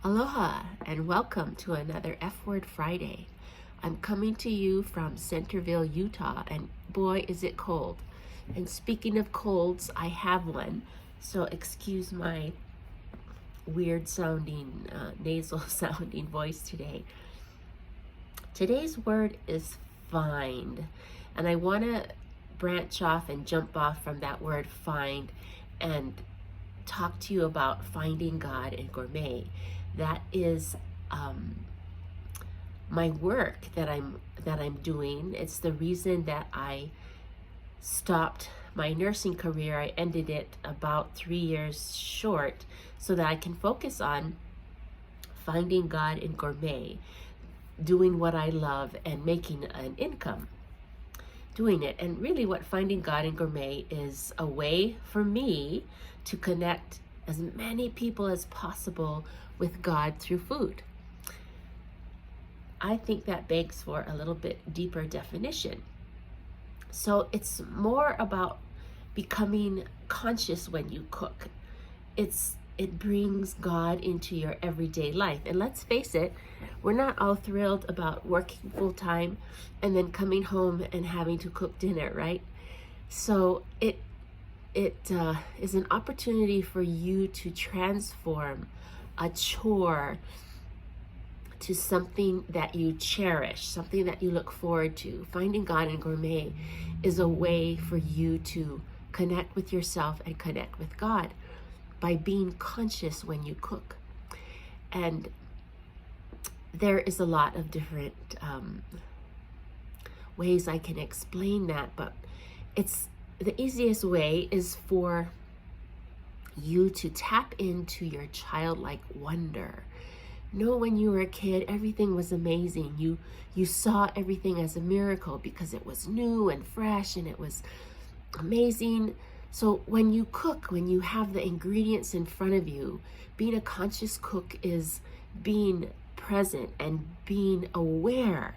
Aloha and welcome to another F Word Friday. I'm coming to you from Centerville, Utah, and boy is it cold. And speaking of colds, I have one, so excuse my weird sounding, nasal sounding voice today. Today's word is find, and I want to branch off and jump off from that word find and talk to you about finding God in Gourmet. That is my work that I'm doing. It's the reason that I stopped my nursing career. I ended it about 3 years short so that I can focus on finding God in Gourmet, doing what I love and making an income doing it. And really what finding God in Gourmet is a way for me to connect as many people as possible with God through food. I think that begs for a little bit deeper definition. So it's more about becoming conscious when you cook. It brings God into your everyday life. And let's face it, we're not all thrilled about working full time and then coming home and having to cook dinner, right? So it is an opportunity for you to transform a chore to something that you cherish, something that you look forward to. Finding God in Gourmet is a way for you to connect with yourself and connect with God by being conscious when you cook. And there is a lot of different ways I can explain that, but it's the easiest way is for you to tap into your childlike wonder. Know when you were a kid, everything was amazing. You saw everything as a miracle because it was new and fresh and it was amazing. So when you cook, when you have the ingredients in front of you, being a conscious cook is being present and being aware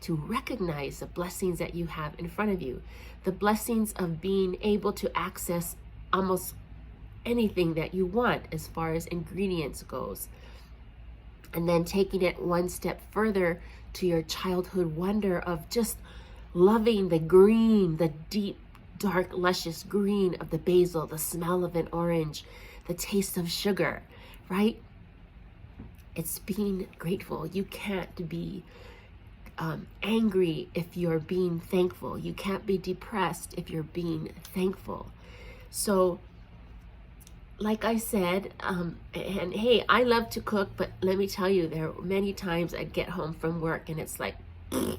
to recognize the blessings that you have in front of you. The blessings of being able to access almost anything that you want as far as ingredients goes. And then taking it one step further to your childhood wonder of just loving the green, the deep, dark, luscious green of the basil, the smell of an orange, the taste of sugar, right? It's being grateful. You can't be angry if you're being thankful. You can't be depressed if you're being thankful. So like I said, and hey, I love to cook, but let me tell you, there are many times I get home from work and it's like, I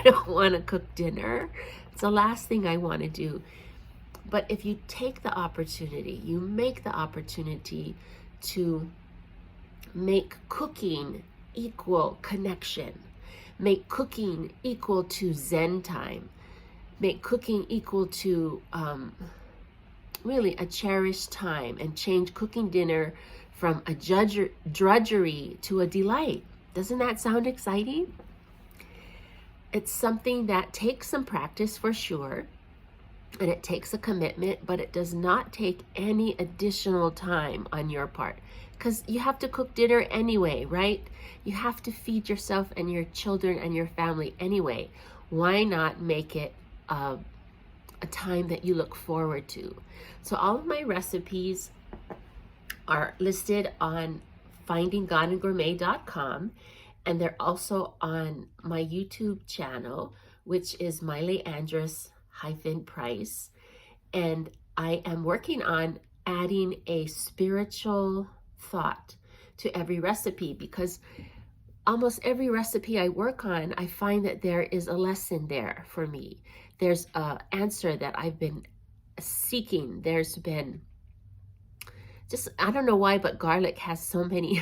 don't want to cook dinner. It's the last thing I want to do. But if you take the opportunity, you make the opportunity to make cooking equal connection, make cooking equal to Zen time, make cooking equal to really a cherished time, and change cooking dinner from a drudgery to a delight. Doesn't that sound exciting? It's something that takes some practice for sure, and it takes a commitment, but it does not take any additional time on your part because you have to cook dinner anyway, right? You have to feed yourself and your children and your family anyway. Why not make it a time that you look forward to? So all of my recipes are listed on findinggodingourmet.com, and they're also on my YouTube channel, which is Andrus-Price. And I am working on adding a spiritual thought to every recipe because almost every recipe I work on, I find that there is a lesson there for me. There's an answer that I've been seeking. There's been just, I don't know why, but garlic has so many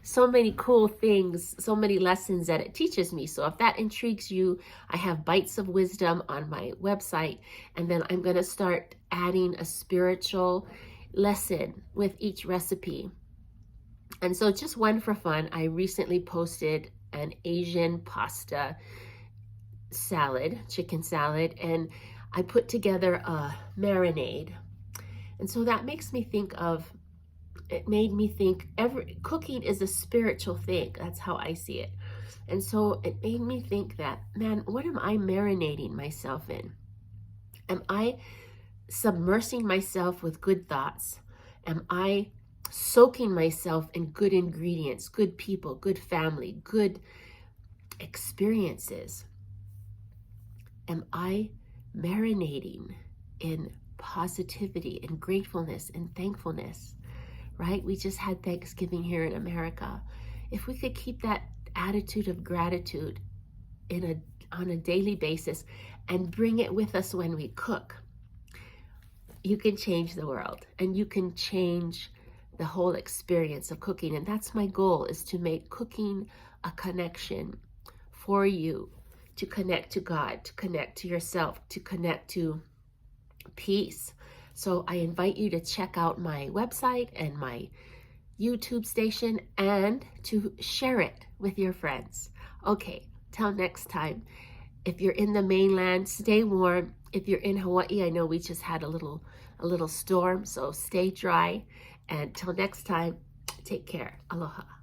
so many cool things, so many lessons that it teaches me. So if that intrigues you, I have Bites of Wisdom on my website, and then I'm going to start adding a spiritual lesson with each recipe. And so just one for fun, I recently posted an Asian pasta salad, chicken salad, and I put together a marinade. And so that makes me think of it made me think cooking is a spiritual thing. That's how I see it. And so it made me think that, man, what am I marinating myself in? Am I submersing myself with good thoughts? Am I soaking myself in good ingredients, good people, good family, good experiences? Am I marinating in positivity and gratefulness and thankfulness? Right? We just had Thanksgiving here in America. If we could keep that attitude of gratitude on a daily basis and bring it with us when we cook, you can change the world, and you can change the whole experience of cooking. And that's my goal, is to make cooking a connection for you, to connect to God, to connect to yourself, to connect to peace. So I invite you to check out my website and my YouTube station, and to share it with your friends. Okay, till next time. If you're in the mainland, stay warm. If you're in Hawaii, I know we just had a little storm, so stay dry. And till next time, take care. Aloha.